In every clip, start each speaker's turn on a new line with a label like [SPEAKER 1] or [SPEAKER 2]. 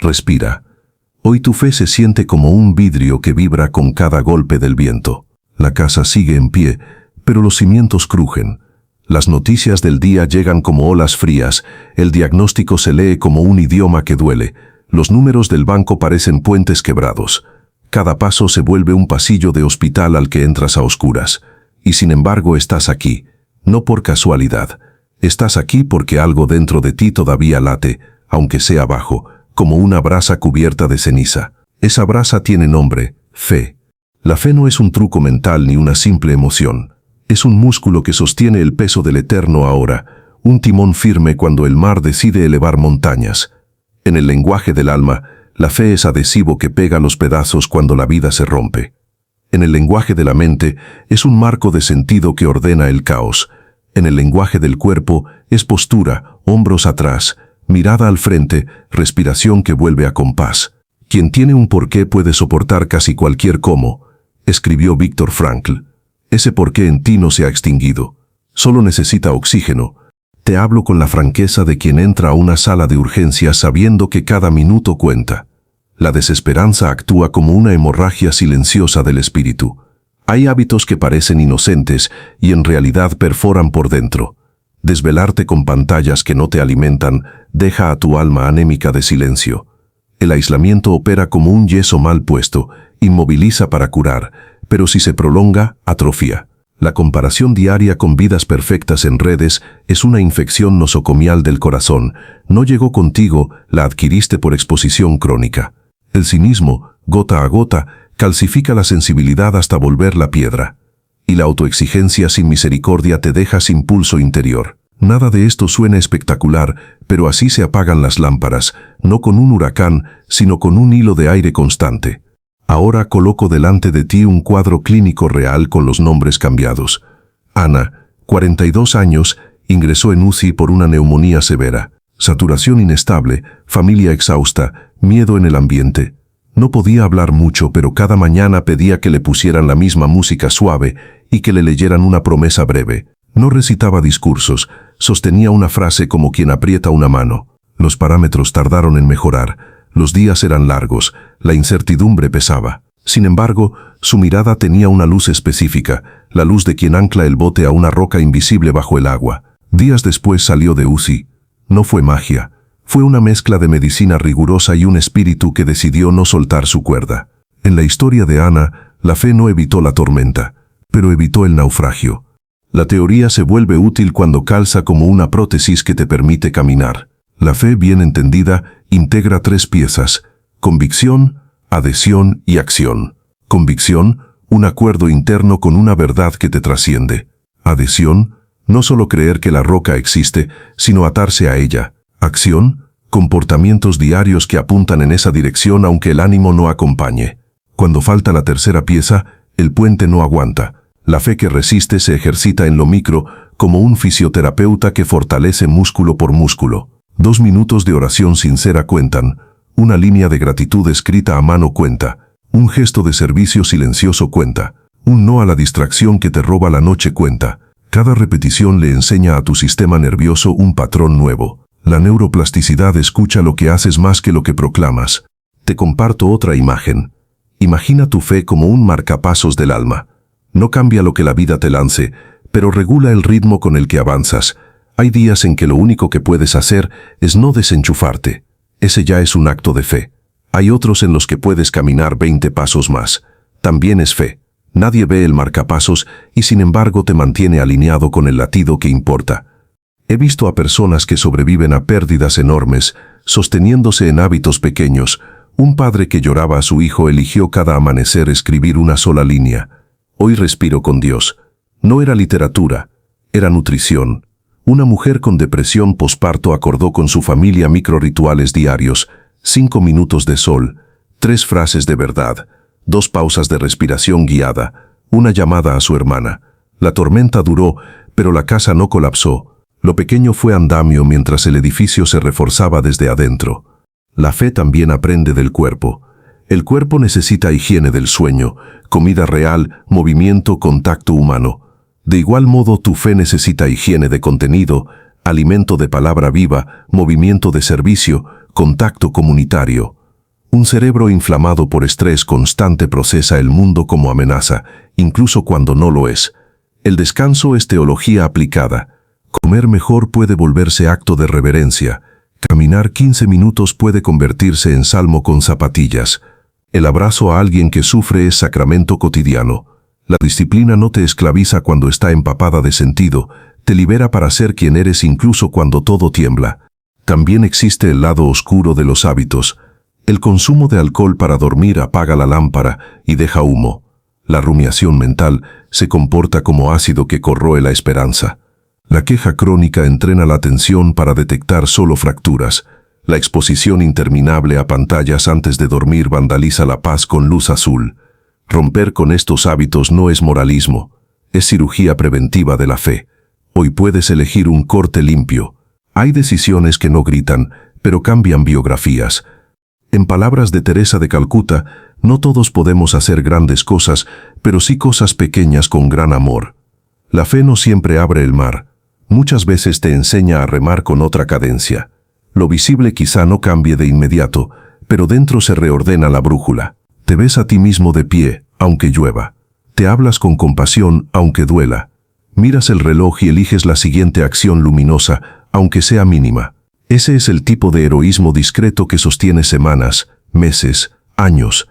[SPEAKER 1] Respira. Hoy tu fe se siente como un vidrio que vibra con cada golpe del viento. La casa sigue en pie, pero los cimientos crujen. Las noticias del día llegan como olas frías, el diagnóstico se lee como un idioma que duele, los números del banco parecen puentes quebrados. Cada paso se vuelve un pasillo de hospital al que entras a oscuras. Y sin embargo estás aquí, no por casualidad. Estás aquí porque algo dentro de ti todavía late, aunque sea bajo, como una brasa cubierta de ceniza. Esa brasa tiene nombre, fe. La fe no es un truco mental ni una simple emoción. Es un músculo que sostiene el peso del eterno ahora, un timón firme cuando el mar decide elevar montañas. En el lenguaje del alma, la fe es adhesivo que pega los pedazos cuando la vida se rompe. En el lenguaje de la mente, es un marco de sentido que ordena el caos. En el lenguaje del cuerpo, es postura, hombros atrás, mirada al frente, respiración que vuelve a compás. Quien tiene un porqué puede soportar casi cualquier cómo, escribió Viktor Frankl. Ese porqué en ti no se ha extinguido. Solo necesita oxígeno. Te hablo con la franqueza de quien entra a una sala de urgencias sabiendo que cada minuto cuenta. La desesperanza actúa como una hemorragia silenciosa del espíritu. Hay hábitos que parecen inocentes y en realidad perforan por dentro. Desvelarte con pantallas que no te alimentan deja a tu alma anémica de silencio. El aislamiento opera como un yeso mal puesto, inmoviliza para curar, pero si se prolonga, atrofia. La comparación diaria con vidas perfectas en redes es una infección nosocomial del corazón. No llegó contigo, la adquiriste por exposición crónica. El cinismo, gota a gota, calcifica la sensibilidad hasta volverla piedra. Y la autoexigencia sin misericordia te deja sin pulso interior. Nada de esto suena espectacular, pero así se apagan las lámparas, no con un huracán, sino con un hilo de aire constante. Ahora coloco delante de ti un cuadro clínico real con los nombres cambiados. Ana, 42 años, ingresó en UCI por una neumonía severa. Saturación inestable, familia exhausta, miedo en el ambiente. No podía hablar mucho, pero cada mañana pedía que le pusieran la misma música suave y que le leyeran una promesa breve. No recitaba discursos, sostenía una frase como quien aprieta una mano. Los parámetros tardaron en mejorar. Los días eran largos, la incertidumbre pesaba. Sin embargo, su mirada tenía una luz específica, la luz de quien ancla el bote a una roca invisible bajo el agua. Días después salió de UCI. No fue magia, fue una mezcla de medicina rigurosa y un espíritu que decidió no soltar su cuerda. En la historia de Ana, la fe no evitó la tormenta, pero evitó el naufragio. La teoría se vuelve útil cuando calza como una prótesis que te permite caminar. La fe, bien entendida, integra 3 piezas: convicción, adhesión y acción. Convicción, un acuerdo interno con una verdad que te trasciende. Adhesión, no solo creer que la roca existe, sino atarse a ella. Acción, comportamientos diarios que apuntan en esa dirección aunque el ánimo no acompañe. Cuando falta la tercera pieza, el puente no aguanta. La fe que resiste se ejercita en lo micro, como un fisioterapeuta que fortalece músculo por músculo. 2 minutos de oración sincera cuentan, una línea de gratitud escrita a mano cuenta, un gesto de servicio silencioso cuenta, un no a la distracción que te roba la noche cuenta. Cada repetición le enseña a tu sistema nervioso un patrón nuevo. La neuroplasticidad escucha lo que haces más que lo que proclamas. Te comparto otra imagen. Imagina tu fe como un marcapasos del alma. No cambia lo que la vida te lance, pero regula el ritmo con el que avanzas. Hay días en que lo único que puedes hacer es no desenchufarte. Ese ya es un acto de fe. Hay otros en los que puedes caminar 20 pasos más. También es fe. Nadie ve el marcapasos y sin embargo te mantiene alineado con el latido que importa. He visto a personas que sobreviven a pérdidas enormes, sosteniéndose en hábitos pequeños. Un padre que lloraba a su hijo eligió cada amanecer escribir una sola línea. Hoy respiro con Dios. No era literatura, era nutrición. Una mujer con depresión posparto acordó con su familia microrituales diarios: 5 minutos de sol, 3 frases de verdad, 2 pausas de respiración guiada, una llamada a su hermana. La tormenta duró, pero la casa no colapsó. Lo pequeño fue andamio mientras el edificio se reforzaba desde adentro. La fe también aprende del cuerpo. El cuerpo necesita higiene del sueño, comida real, movimiento, contacto humano. De igual modo, tu fe necesita higiene de contenido, alimento de palabra viva, movimiento de servicio, contacto comunitario. Un cerebro inflamado por estrés constante procesa el mundo como amenaza, incluso cuando no lo es. El descanso es teología aplicada. Comer mejor puede volverse acto de reverencia. Caminar 15 minutos puede convertirse en salmo con zapatillas. El abrazo a alguien que sufre es sacramento cotidiano. La disciplina no te esclaviza cuando está empapada de sentido, te libera para ser quien eres incluso cuando todo tiembla. También existe el lado oscuro de los hábitos. El consumo de alcohol para dormir apaga la lámpara y deja humo. La rumiación mental se comporta como ácido que corroe la esperanza. La queja crónica entrena la atención para detectar solo fracturas. La exposición interminable a pantallas antes de dormir vandaliza la paz con luz azul. Romper con estos hábitos no es moralismo, es cirugía preventiva de la fe. Hoy puedes elegir un corte limpio. Hay decisiones que no gritan, pero cambian biografías. En palabras de Teresa de Calcuta, no todos podemos hacer grandes cosas, pero sí cosas pequeñas con gran amor. La fe no siempre abre el mar. Muchas veces te enseña a remar con otra cadencia. Lo visible quizá no cambie de inmediato, pero dentro se reordena la brújula. Te ves a ti mismo de pie, aunque llueva. Te hablas con compasión, aunque duela. Miras el reloj y eliges la siguiente acción luminosa, aunque sea mínima. Ese es el tipo de heroísmo discreto que sostiene semanas, meses, años.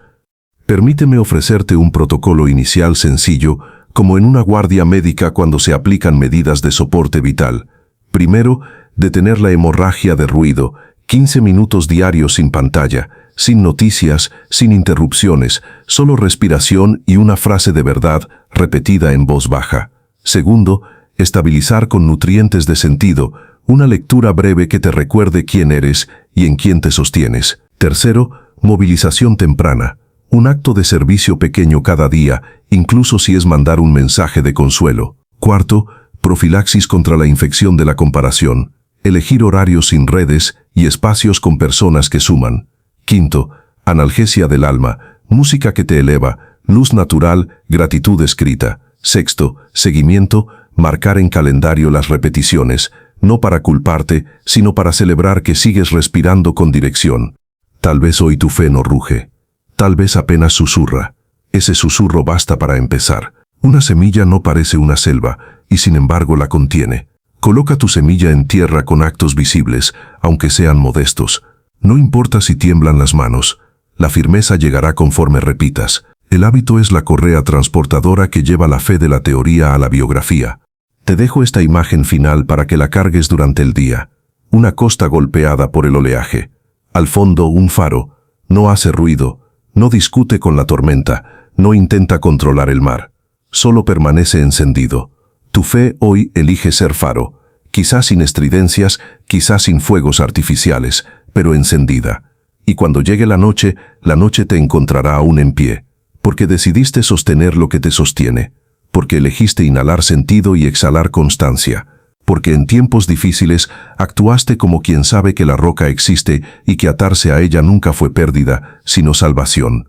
[SPEAKER 1] Permíteme ofrecerte un protocolo inicial sencillo, como en una guardia médica cuando se aplican medidas de soporte vital. Primero, detener la hemorragia de ruido, 15 minutos diarios sin pantalla, sin noticias, sin interrupciones, solo respiración y una frase de verdad repetida en voz baja. Segundo, estabilizar con nutrientes de sentido, una lectura breve que te recuerde quién eres y en quién te sostienes. Tercero, movilización temprana, un acto de servicio pequeño cada día, incluso si es mandar un mensaje de consuelo. Cuarto, profilaxis contra la infección de la comparación, elegir horarios sin redes y espacios con personas que suman. Quinto, analgesia del alma, música que te eleva, luz natural, gratitud escrita. Sexto, seguimiento, marcar en calendario las repeticiones, no para culparte, sino para celebrar que sigues respirando con dirección. Tal vez hoy tu fe no ruge, tal vez apenas susurra. Ese susurro basta para empezar. Una semilla no parece una selva, y sin embargo la contiene. Coloca tu semilla en tierra con actos visibles, aunque sean modestos. No importa si tiemblan las manos, la firmeza llegará conforme repitas. El hábito es la correa transportadora que lleva la fe de la teoría a la biografía. Te dejo esta imagen final para que la cargues durante el día. Una costa golpeada por el oleaje. Al fondo un faro. No hace ruido, no discute con la tormenta, no intenta controlar el mar. Solo permanece encendido. Tu fe hoy elige ser faro. Quizás sin estridencias, quizás sin fuegos artificiales, pero encendida. Y cuando llegue la noche te encontrará aún en pie. Porque decidiste sostener lo que te sostiene, porque elegiste inhalar sentido y exhalar constancia, porque en tiempos difíciles actuaste como quien sabe que la roca existe y que atarse a ella nunca fue pérdida, sino salvación.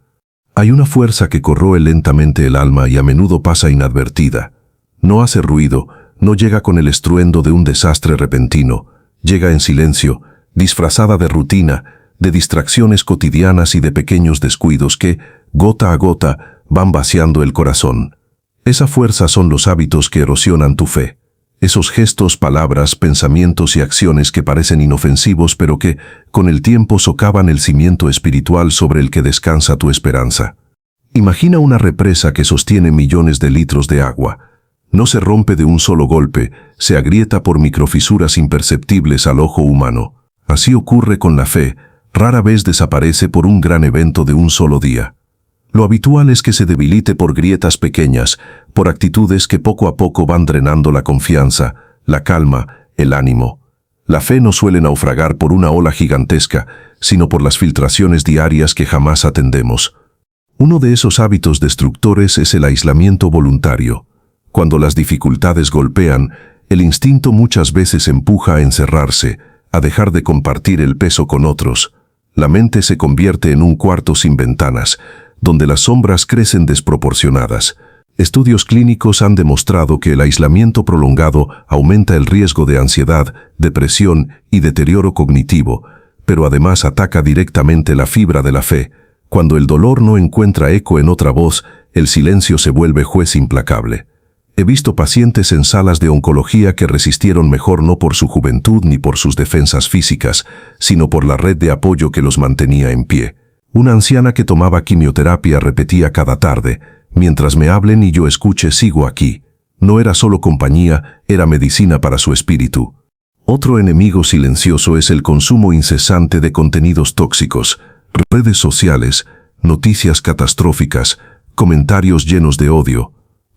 [SPEAKER 1] Hay una fuerza que corroe lentamente el alma y a menudo pasa inadvertida. No hace ruido, no llega con el estruendo de un desastre repentino, llega en silencio, disfrazada de rutina, de distracciones cotidianas y de pequeños descuidos que, gota a gota, van vaciando el corazón. Esa fuerza son los hábitos que erosionan tu fe. Esos gestos, palabras, pensamientos y acciones que parecen inofensivos pero que, con el tiempo, socavan el cimiento espiritual sobre el que descansa tu esperanza. Imagina una represa que sostiene millones de litros de agua. No se rompe de un solo golpe, se agrieta por microfisuras imperceptibles al ojo humano. Así ocurre con la fe, rara vez desaparece por un gran evento de un solo día. Lo habitual es que se debilite por grietas pequeñas, por actitudes que poco a poco van drenando la confianza, la calma, el ánimo. La fe no suele naufragar por una ola gigantesca, sino por las filtraciones diarias que jamás atendemos. Uno de esos hábitos destructores es el aislamiento voluntario. Cuando las dificultades golpean, el instinto muchas veces empuja a encerrarse, a dejar de compartir el peso con otros. La mente se convierte en un cuarto sin ventanas, donde las sombras crecen desproporcionadas. Estudios clínicos han demostrado que el aislamiento prolongado aumenta el riesgo de ansiedad, depresión y deterioro cognitivo, pero además ataca directamente la fibra de la fe. Cuando el dolor no encuentra eco en otra voz, el silencio se vuelve juez implacable. He visto pacientes en salas de oncología que resistieron mejor no por su juventud ni por sus defensas físicas, sino por la red de apoyo que los mantenía en pie. Una anciana que tomaba quimioterapia repetía cada tarde: mientras me hablen y yo escuche, sigo aquí. No era solo compañía, era medicina para su espíritu. Otro enemigo silencioso es el consumo incesante de contenidos tóxicos, redes sociales, noticias catastróficas, comentarios llenos de odio.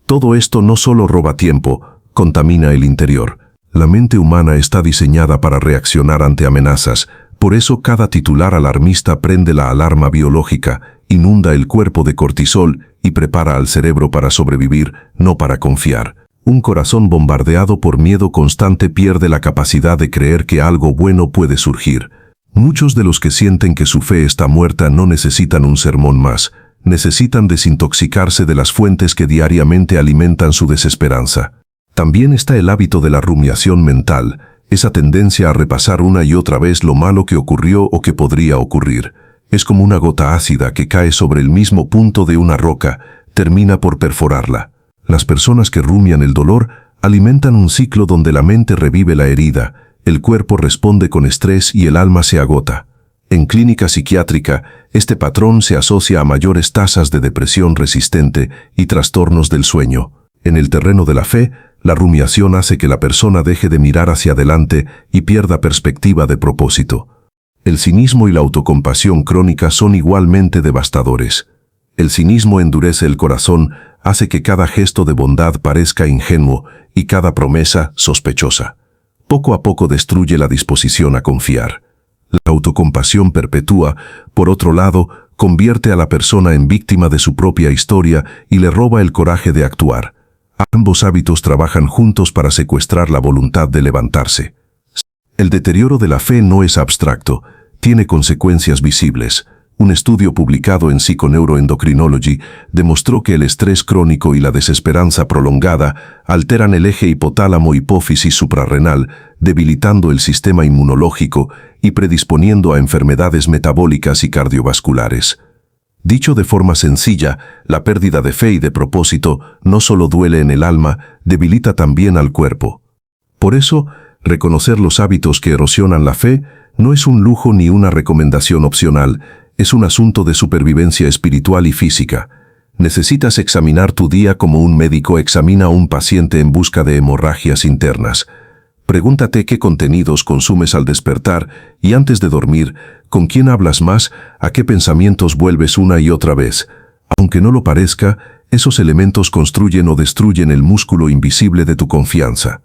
[SPEAKER 1] Todo esto no solo roba tiempo, contamina el interior. La mente humana está diseñada para reaccionar ante amenazas. Por eso cada titular alarmista prende la alarma biológica, inunda el cuerpo de cortisol y prepara al cerebro para sobrevivir, no para confiar. Un corazón bombardeado por miedo constante pierde la capacidad de creer que algo bueno puede surgir. Muchos de los que sienten que su fe está muerta no necesitan un sermón más. Necesitan desintoxicarse de las fuentes que diariamente alimentan su desesperanza. También está el hábito de la rumiación mental, esa tendencia a repasar una y otra vez lo malo que ocurrió o que podría ocurrir. Es como una gota ácida que cae sobre el mismo punto de una roca, termina por perforarla. Las personas que rumian el dolor alimentan un ciclo donde la mente revive la herida, el cuerpo responde con estrés y el alma se agota. En clínica psiquiátrica, este patrón se asocia a mayores tasas de depresión resistente y trastornos del sueño. En el terreno de la fe, la rumiación hace que la persona deje de mirar hacia adelante y pierda perspectiva de propósito. El cinismo y la autocompasión crónica son igualmente devastadores. El cinismo endurece el corazón, hace que cada gesto de bondad parezca ingenuo y cada promesa sospechosa. Poco a poco destruye la disposición a confiar. La autocompasión perpetúa, por otro lado, convierte a la persona en víctima de su propia historia y le roba el coraje de actuar. Ambos hábitos trabajan juntos para secuestrar la voluntad de levantarse. El deterioro de la fe no es abstracto, tiene consecuencias visibles. Un estudio publicado en Psychoneuroendocrinology demostró que el estrés crónico y la desesperanza prolongada alteran el eje hipotálamo-hipófisis suprarrenal, debilitando el sistema inmunológico y predisponiendo a enfermedades metabólicas y cardiovasculares. Dicho de forma sencilla, la pérdida de fe y de propósito no solo duele en el alma, debilita también al cuerpo. Por eso, reconocer los hábitos que erosionan la fe no es un lujo ni una recomendación opcional, es un asunto de supervivencia espiritual y física. Necesitas examinar tu día como un médico examina a un paciente en busca de hemorragias internas. Pregúntate qué contenidos consumes al despertar y antes de dormir, con quién hablas más, a qué pensamientos vuelves una y otra vez. Aunque no lo parezca, esos elementos construyen o destruyen el músculo invisible de tu confianza.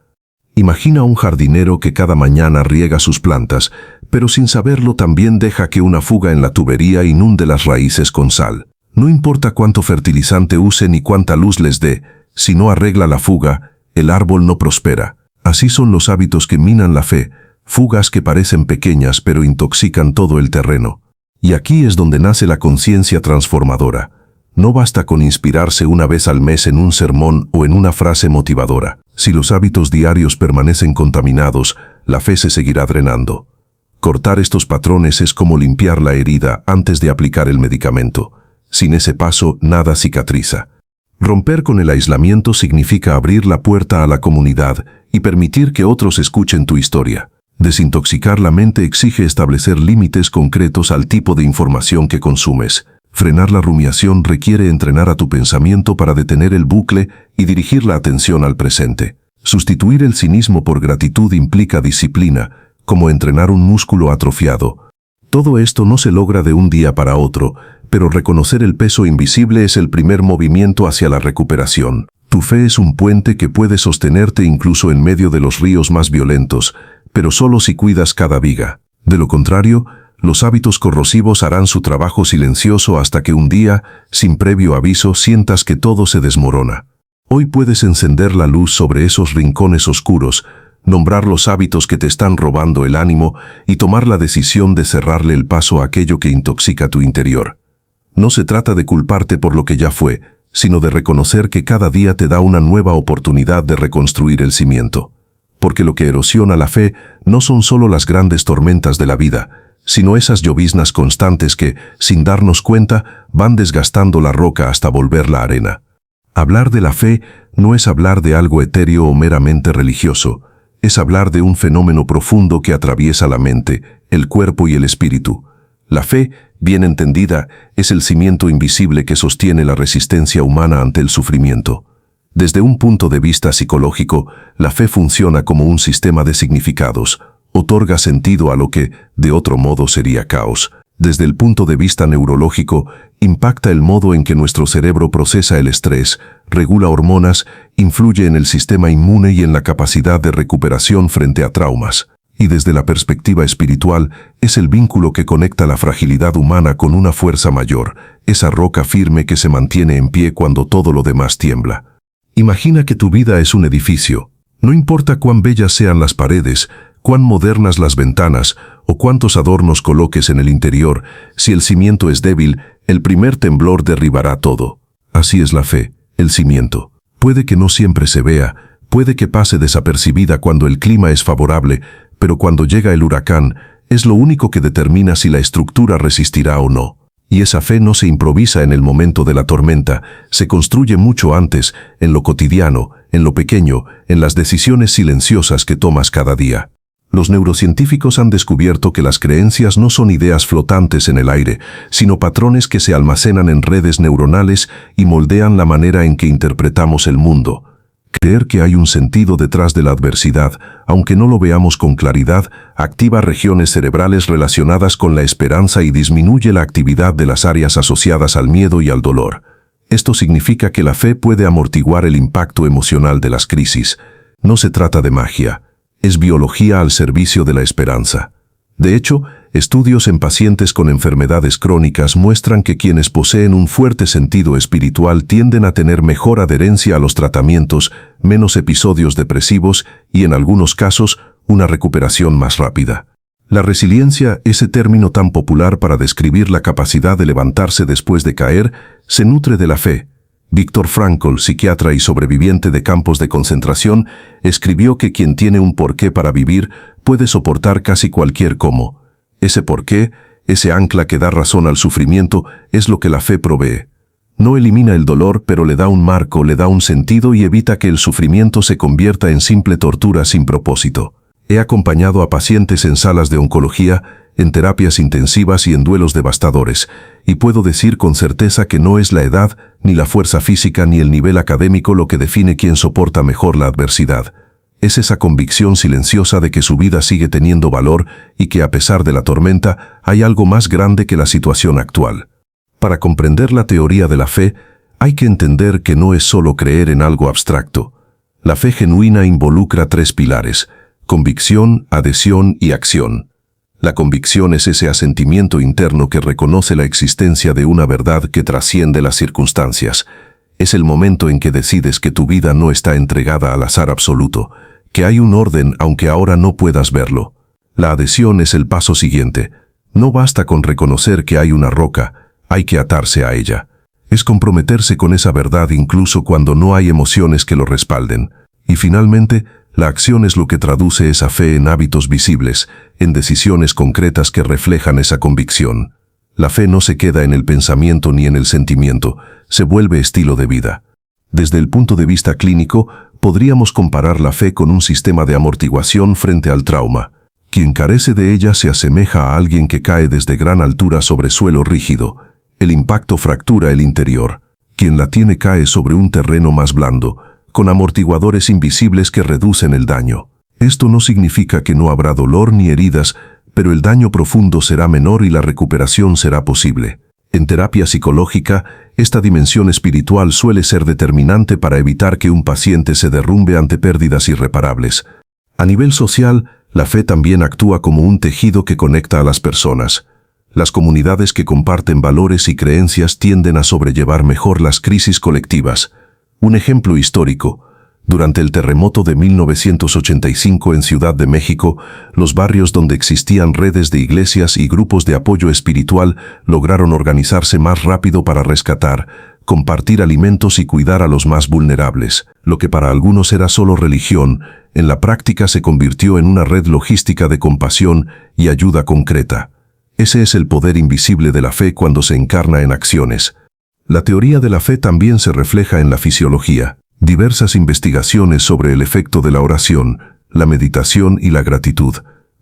[SPEAKER 1] Imagina un jardinero que cada mañana riega sus plantas, pero sin saberlo también deja que una fuga en la tubería inunde las raíces con sal. No importa cuánto fertilizante use ni cuánta luz les dé, si no arregla la fuga, el árbol no prospera. Así son los hábitos que minan la fe, fugas que parecen pequeñas pero intoxican todo el terreno. Y aquí es donde nace la conciencia transformadora. No basta con inspirarse una vez al mes en un sermón o en una frase motivadora. Si los hábitos diarios permanecen contaminados, la fe se seguirá drenando. Cortar estos patrones es como limpiar la herida antes de aplicar el medicamento. Sin ese paso, nada cicatriza. Romper con el aislamiento significa abrir la puerta a la comunidad y permitir que otros escuchen tu historia. Desintoxicar la mente exige establecer límites concretos al tipo de información que consumes. Frenar la rumiación requiere entrenar a tu pensamiento para detener el bucle y dirigir la atención al presente. Sustituir el cinismo por gratitud implica disciplina, como entrenar un músculo atrofiado. Todo esto no se logra de un día para otro, pero reconocer el peso invisible es el primer movimiento hacia la recuperación. Tu fe es un puente que puede sostenerte incluso en medio de los ríos más violentos, pero solo si cuidas cada viga. De lo contrario, los hábitos corrosivos harán su trabajo silencioso hasta que un día, sin previo aviso, sientas que todo se desmorona. Hoy puedes encender la luz sobre esos rincones oscuros, nombrar los hábitos que te están robando el ánimo y tomar la decisión de cerrarle el paso a aquello que intoxica tu interior. No se trata de culparte por lo que ya fue, sino de reconocer que cada día te da una nueva oportunidad de reconstruir el cimiento. Porque lo que erosiona la fe no son solo las grandes tormentas de la vida, sino esas lloviznas constantes que, sin darnos cuenta, van desgastando la roca hasta volverla arena. Hablar de la fe no es hablar de algo etéreo o meramente religioso, es hablar de un fenómeno profundo que atraviesa la mente, el cuerpo y el espíritu. La fe, bien entendida, es el cimiento invisible que sostiene la resistencia humana ante el sufrimiento. Desde un punto de vista psicológico, la fe funciona como un sistema de significados, otorga sentido a lo que, de otro modo, sería caos. Desde el punto de vista neurológico, impacta el modo en que nuestro cerebro procesa el estrés, regula hormonas, influye en el sistema inmune y en la capacidad de recuperación frente a traumas. Y desde la perspectiva espiritual, es el vínculo que conecta la fragilidad humana con una fuerza mayor, esa roca firme que se mantiene en pie cuando todo lo demás tiembla. Imagina que tu vida es un edificio. No importa cuán bellas sean las paredes, cuán modernas las ventanas o cuántos adornos coloques en el interior, si el cimiento es débil, el primer temblor derribará todo. Así es la fe, el cimiento. Puede que no siempre se vea, puede que pase desapercibida cuando el clima es favorable, pero cuando llega el huracán, es lo único que determina si la estructura resistirá o no. Y esa fe no se improvisa en el momento de la tormenta, se construye mucho antes, en lo cotidiano, en lo pequeño, en las decisiones silenciosas que tomas cada día. Los neurocientíficos han descubierto que las creencias no son ideas flotantes en el aire, sino patrones que se almacenan en redes neuronales y moldean la manera en que interpretamos el mundo. Creer que hay un sentido detrás de la adversidad, aunque no lo veamos con claridad, activa regiones cerebrales relacionadas con la esperanza y disminuye la actividad de las áreas asociadas al miedo y al dolor. Esto significa que la fe puede amortiguar el impacto emocional de las crisis. No se trata de magia, es biología al servicio de la esperanza. De hecho, estudios en pacientes con enfermedades crónicas muestran que quienes poseen un fuerte sentido espiritual tienden a tener mejor adherencia a los tratamientos, menos episodios depresivos y, en algunos casos, una recuperación más rápida. La resiliencia, ese término tan popular para describir la capacidad de levantarse después de caer, se nutre de la fe. Viktor Frankl, psiquiatra y sobreviviente de campos de concentración, escribió que quien tiene un porqué para vivir puede soportar casi cualquier cómo. Ese porqué, ese ancla que da razón al sufrimiento, es lo que la fe provee. No elimina el dolor, pero le da un marco, le da un sentido y evita que el sufrimiento se convierta en simple tortura sin propósito. He acompañado a pacientes en salas de oncología, en terapias intensivas y en duelos devastadores, y puedo decir con certeza que no es la edad, ni la fuerza física, ni el nivel académico lo que define quién soporta mejor la adversidad. Es esa convicción silenciosa de que su vida sigue teniendo valor y que a pesar de la tormenta hay algo más grande que la situación actual. Para comprender la teoría de la fe, hay que entender que no es solo creer en algo abstracto. La fe genuina involucra tres pilares: convicción, adhesión y acción. La convicción es ese asentimiento interno que reconoce la existencia de una verdad que trasciende las circunstancias. Es el momento en que decides que tu vida no está entregada al azar absoluto, que hay un orden aunque ahora no puedas verlo. La adhesión es el paso siguiente. No basta con reconocer que hay una roca, hay que atarse a ella. Es comprometerse con esa verdad incluso cuando no hay emociones que lo respalden. Y finalmente, la acción es lo que traduce esa fe en hábitos visibles, en decisiones concretas que reflejan esa convicción. La fe no se queda en el pensamiento ni en el sentimiento, se vuelve estilo de vida. Desde el punto de vista clínico, podríamos comparar la fe con un sistema de amortiguación frente al trauma. Quien carece de ella se asemeja a alguien que cae desde gran altura sobre suelo rígido. El impacto fractura el interior. Quien la tiene cae sobre un terreno más blando, con amortiguadores invisibles que reducen el daño. Esto no significa que no habrá dolor ni heridas, pero el daño profundo será menor y la recuperación será posible. En terapia psicológica, esta dimensión espiritual suele ser determinante para evitar que un paciente se derrumbe ante pérdidas irreparables. A nivel social, la fe también actúa como un tejido que conecta a las personas. Las comunidades que comparten valores y creencias tienden a sobrellevar mejor las crisis colectivas. Un ejemplo histórico. Durante el terremoto de 1985 en Ciudad de México, los barrios donde existían redes de iglesias y grupos de apoyo espiritual lograron organizarse más rápido para rescatar, compartir alimentos y cuidar a los más vulnerables. Lo que para algunos era solo religión, en la práctica se convirtió en una red logística de compasión y ayuda concreta. Ese es el poder invisible de la fe cuando se encarna en acciones. La teoría de la fe también se refleja en la fisiología. Diversas investigaciones sobre el efecto de la oración, la meditación y la gratitud,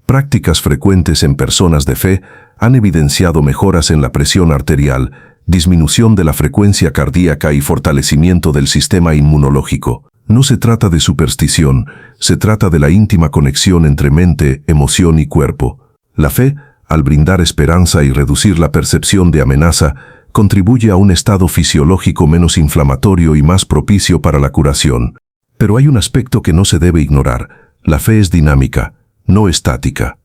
[SPEAKER 1] prácticas frecuentes en personas de fe, han evidenciado mejoras en la presión arterial, disminución de la frecuencia cardíaca y fortalecimiento del sistema inmunológico. No se trata de superstición, se trata de la íntima conexión entre mente, emoción y cuerpo. La fe, al brindar esperanza y reducir la percepción de amenaza, contribuye a un estado fisiológico menos inflamatorio y más propicio para la curación. Pero hay un aspecto que no se debe ignorar. La fe es dinámica, no estática.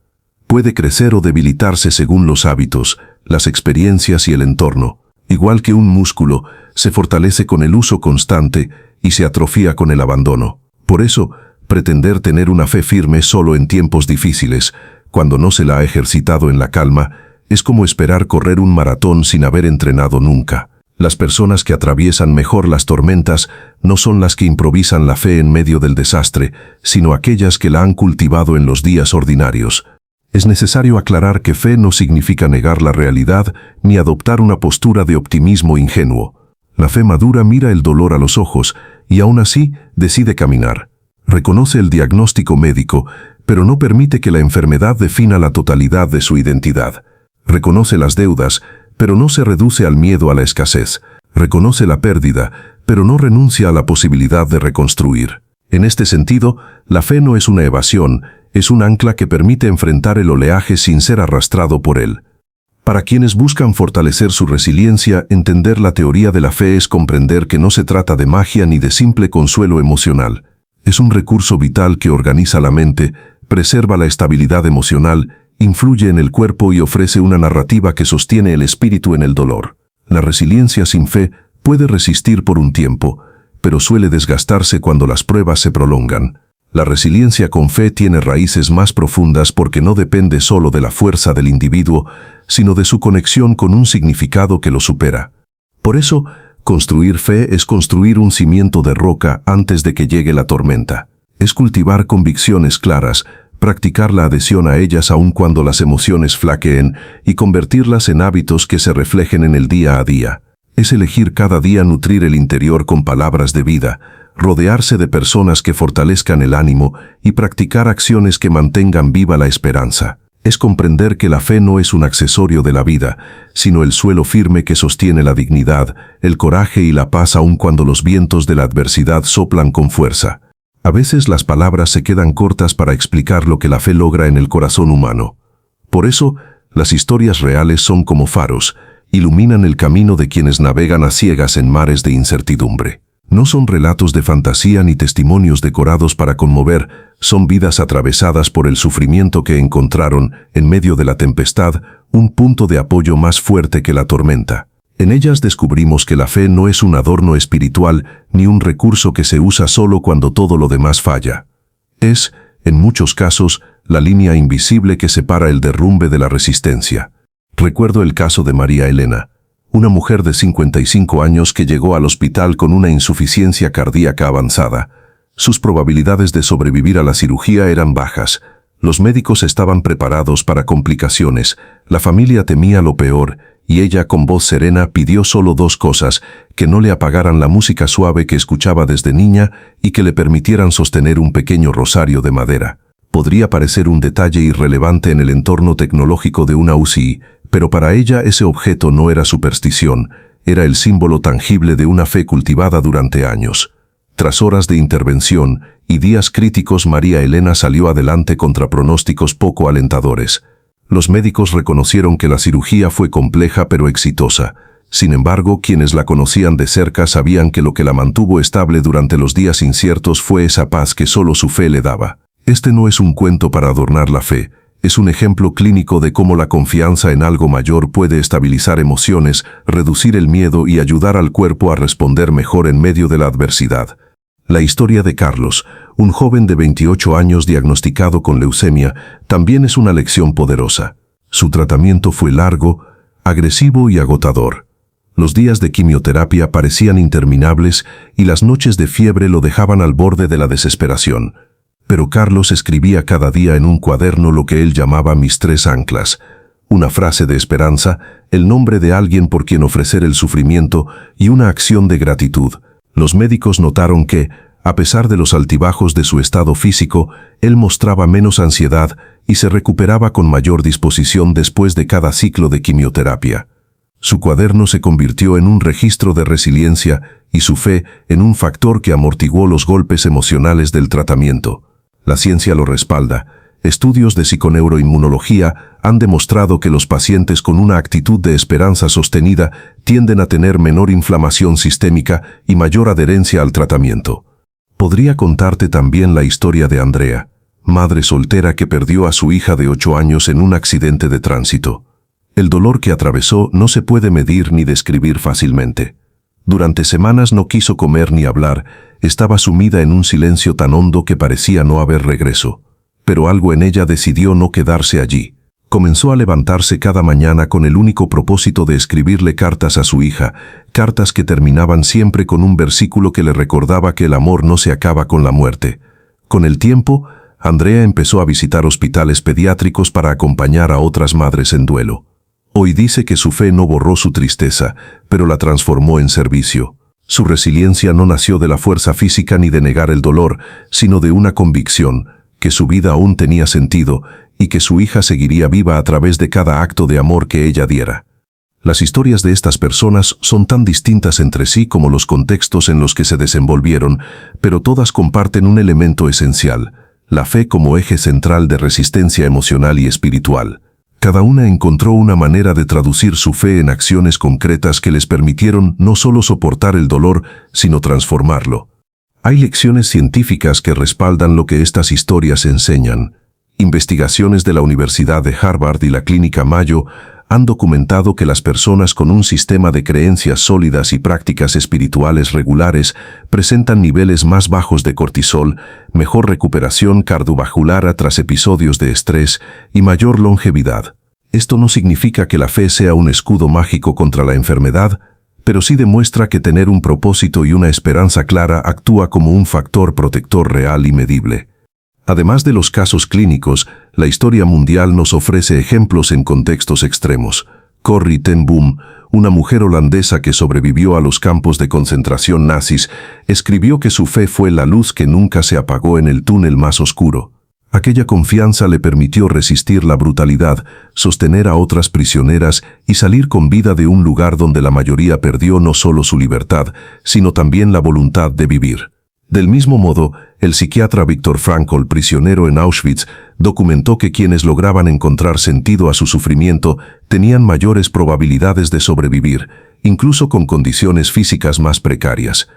[SPEAKER 1] Puede crecer o debilitarse según los hábitos, las experiencias y el entorno. Igual que un músculo, se fortalece con el uso constante y se atrofia con el abandono. Por eso, pretender tener una fe firme solo en tiempos difíciles, cuando no se la ha ejercitado en la calma, es como esperar correr un maratón sin haber entrenado nunca. Las personas que atraviesan mejor las tormentas no son las que improvisan la fe en medio del desastre, sino aquellas que la han cultivado en los días ordinarios. Es necesario aclarar que fe no significa negar la realidad ni adoptar una postura de optimismo ingenuo. La fe madura mira el dolor a los ojos y aún así decide caminar. Reconoce el diagnóstico médico, pero no permite que la enfermedad defina la totalidad de su identidad. Reconoce las deudas, pero no se reduce al miedo a la escasez. Reconoce la pérdida, pero no renuncia a la posibilidad de reconstruir. En este sentido, la fe no es una evasión, es un ancla que permite enfrentar el oleaje sin ser arrastrado por él. Para quienes buscan fortalecer su resiliencia, entender la teoría de la fe es comprender que no se trata de magia ni de simple consuelo emocional. Es un recurso vital que organiza la mente, preserva la estabilidad emocional, influye en el cuerpo y ofrece una narrativa que sostiene el espíritu en el dolor. La resiliencia sin fe puede resistir por un tiempo, pero suele desgastarse cuando las pruebas se prolongan. La resiliencia con fe tiene raíces más profundas porque no depende solo de la fuerza del individuo, sino de su conexión con un significado que lo supera. Por eso, construir fe es construir un cimiento de roca antes de que llegue la tormenta. Es cultivar convicciones claras, practicar la adhesión a ellas aun cuando las emociones flaqueen y convertirlas en hábitos que se reflejen en el día a día. Es elegir cada día nutrir el interior con palabras de vida, rodearse de personas que fortalezcan el ánimo y practicar acciones que mantengan viva la esperanza. Es comprender que la fe no es un accesorio de la vida, sino el suelo firme que sostiene la dignidad, el coraje y la paz aun cuando los vientos de la adversidad soplan con fuerza. A veces las palabras se quedan cortas para explicar lo que la fe logra en el corazón humano. Por eso, las historias reales son como faros, iluminan el camino de quienes navegan a ciegas en mares de incertidumbre. No son relatos de fantasía ni testimonios decorados para conmover, son vidas atravesadas por el sufrimiento que encontraron, en medio de la tempestad, un punto de apoyo más fuerte que la tormenta. En ellas descubrimos que la fe no es un adorno espiritual ni un recurso que se usa solo cuando todo lo demás falla. Es, en muchos casos, la línea invisible que separa el derrumbe de la resistencia. Recuerdo el caso de María Elena, una mujer de 55 años que llegó al hospital con una insuficiencia cardíaca avanzada. Sus probabilidades de sobrevivir a la cirugía eran bajas. Los médicos estaban preparados para complicaciones, la familia temía lo peor, y ella con voz serena pidió solo dos cosas: que no le apagaran la música suave que escuchaba desde niña y que le permitieran sostener un pequeño rosario de madera. Podría parecer un detalle irrelevante en el entorno tecnológico de una UCI, pero para ella ese objeto no era superstición, era el símbolo tangible de una fe cultivada durante años. Tras horas de intervención y días críticos, María Elena salió adelante contra pronósticos poco alentadores. Los médicos reconocieron que la cirugía fue compleja pero exitosa. Sin embargo, quienes la conocían de cerca sabían que lo que la mantuvo estable durante los días inciertos fue esa paz que solo su fe le daba. Este no es un cuento para adornar la fe, es un ejemplo clínico de cómo la confianza en algo mayor puede estabilizar emociones, reducir el miedo y ayudar al cuerpo a responder mejor en medio de la adversidad. La historia de Carlos, un joven de 28 años diagnosticado con leucemia, también es una lección poderosa. Su tratamiento fue largo, agresivo y agotador. Los días de quimioterapia parecían interminables y las noches de fiebre lo dejaban al borde de la desesperación. Pero Carlos escribía cada día en un cuaderno lo que él llamaba mis 3 anclas: Una frase de esperanza, el nombre de alguien por quien ofrecer el sufrimiento y una acción de gratitud. Los médicos notaron que, a pesar de los altibajos de su estado físico, él mostraba menos ansiedad y se recuperaba con mayor disposición después de cada ciclo de quimioterapia. Su cuaderno se convirtió en un registro de resiliencia y su fe en un factor que amortiguó los golpes emocionales del tratamiento. La ciencia lo respalda. Estudios de psiconeuroinmunología han demostrado que los pacientes con una actitud de esperanza sostenida tienden a tener menor inflamación sistémica y mayor adherencia al tratamiento. Podría contarte también la historia de Andrea, madre soltera que perdió a su hija de 8 años en un accidente de tránsito. El dolor que atravesó no se puede medir ni describir fácilmente. Durante semanas no quiso comer ni hablar, estaba sumida en un silencio tan hondo que parecía no haber regreso. Pero algo en ella decidió no quedarse allí. Comenzó a levantarse cada mañana con el único propósito de escribirle cartas a su hija, cartas que terminaban siempre con un versículo que le recordaba que el amor no se acaba con la muerte. Con el tiempo, Andrea empezó a visitar hospitales pediátricos para acompañar a otras madres en duelo. Hoy dice que su fe no borró su tristeza, pero la transformó en servicio. Su resiliencia no nació de la fuerza física ni de negar el dolor, sino de una convicción, que su vida aún tenía sentido y que su hija seguiría viva a través de cada acto de amor que ella diera. Las historias de estas personas son tan distintas entre sí como los contextos en los que se desenvolvieron, pero todas comparten un elemento esencial, la fe como eje central de resistencia emocional y espiritual. Cada una encontró una manera de traducir su fe en acciones concretas que les permitieron no solo soportar el dolor, sino transformarlo. Hay lecciones científicas que respaldan lo que estas historias enseñan. Investigaciones de la Universidad de Harvard y la Clínica Mayo han documentado que las personas con un sistema de creencias sólidas y prácticas espirituales regulares presentan niveles más bajos de cortisol, mejor recuperación cardiovascular tras episodios de estrés y mayor longevidad. Esto no significa que la fe sea un escudo mágico contra la enfermedad, pero sí demuestra que tener un propósito y una esperanza clara actúa como un factor protector real y medible. Además de los casos clínicos, la historia mundial nos ofrece ejemplos en contextos extremos. Corrie ten Boom, una mujer holandesa que sobrevivió a los campos de concentración nazis, escribió que su fe fue la luz que nunca se apagó en el túnel más oscuro. Aquella confianza le permitió resistir la brutalidad, sostener a otras prisioneras y salir con vida de un lugar donde la mayoría perdió no solo su libertad, sino también la voluntad de vivir. Del mismo modo, el psiquiatra Viktor Frankl, prisionero en Auschwitz, documentó que quienes lograban encontrar sentido a su sufrimiento tenían mayores probabilidades de sobrevivir, incluso con condiciones físicas más precarias.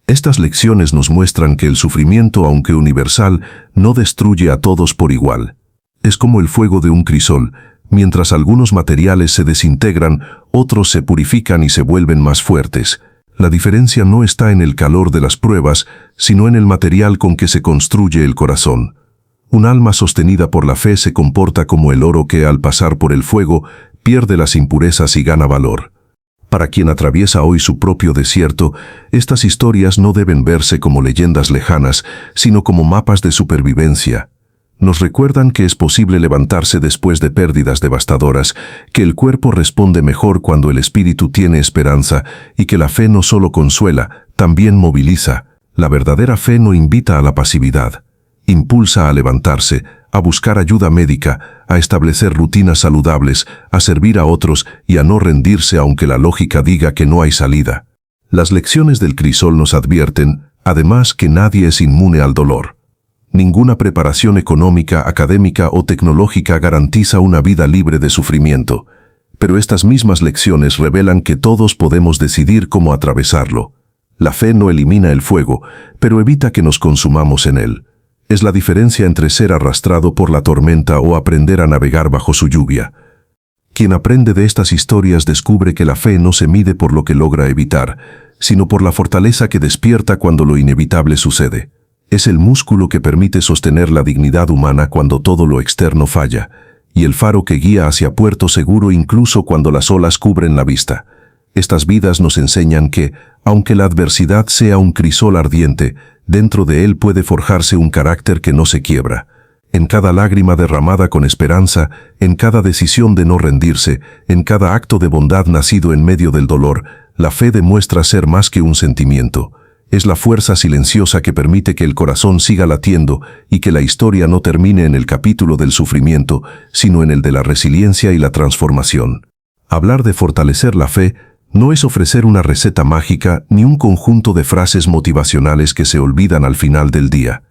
[SPEAKER 1] Estas lecciones nos muestran que el sufrimiento, aunque universal, no destruye a todos por igual. Es como el fuego de un crisol. Mientras algunos materiales se desintegran, otros se purifican y se vuelven más fuertes. La diferencia no está en el calor de las pruebas, sino en el material con que se construye el corazón. Un alma sostenida por la fe se comporta como el oro que, al pasar por el fuego, pierde las impurezas y gana valor. Para quien atraviesa hoy su propio desierto, estas historias no deben verse como leyendas lejanas, sino como mapas de supervivencia. Nos recuerdan que es posible levantarse después de pérdidas devastadoras, que el cuerpo responde mejor cuando el espíritu tiene esperanza y que la fe no solo consuela, también moviliza. La verdadera fe no invita a la pasividad. Impulsa a levantarse, a buscar ayuda médica, a establecer rutinas saludables, a servir a otros y a no rendirse aunque la lógica diga que no hay salida. Las lecciones del crisol nos advierten, además, que nadie es inmune al dolor. Ninguna preparación económica, académica o tecnológica garantiza una vida libre de sufrimiento. Pero estas mismas lecciones revelan que todos podemos decidir cómo atravesarlo. La fe no elimina el fuego, pero evita que nos consumamos en él. Es la diferencia entre ser arrastrado por la tormenta o aprender a navegar bajo su lluvia. Quien aprende de estas historias descubre que la fe no se mide por lo que logra evitar, sino por la fortaleza que despierta cuando lo inevitable sucede. Es el músculo que permite sostener la dignidad humana cuando todo lo externo falla, y el faro que guía hacia puerto seguro incluso cuando las olas cubren la vista. Estas vidas nos enseñan que, aunque la adversidad sea un crisol ardiente, dentro de él puede forjarse un carácter que no se quiebra. En cada lágrima derramada con esperanza, en cada decisión de no rendirse, en cada acto de bondad nacido en medio del dolor, la fe demuestra ser más que un sentimiento. Es la fuerza silenciosa que permite que el corazón siga latiendo y que la historia no termine en el capítulo del sufrimiento, sino en el de la resiliencia y la transformación. Hablar de fortalecer la fe no es ofrecer una receta mágica ni un conjunto de frases motivacionales que se olvidan al final del día.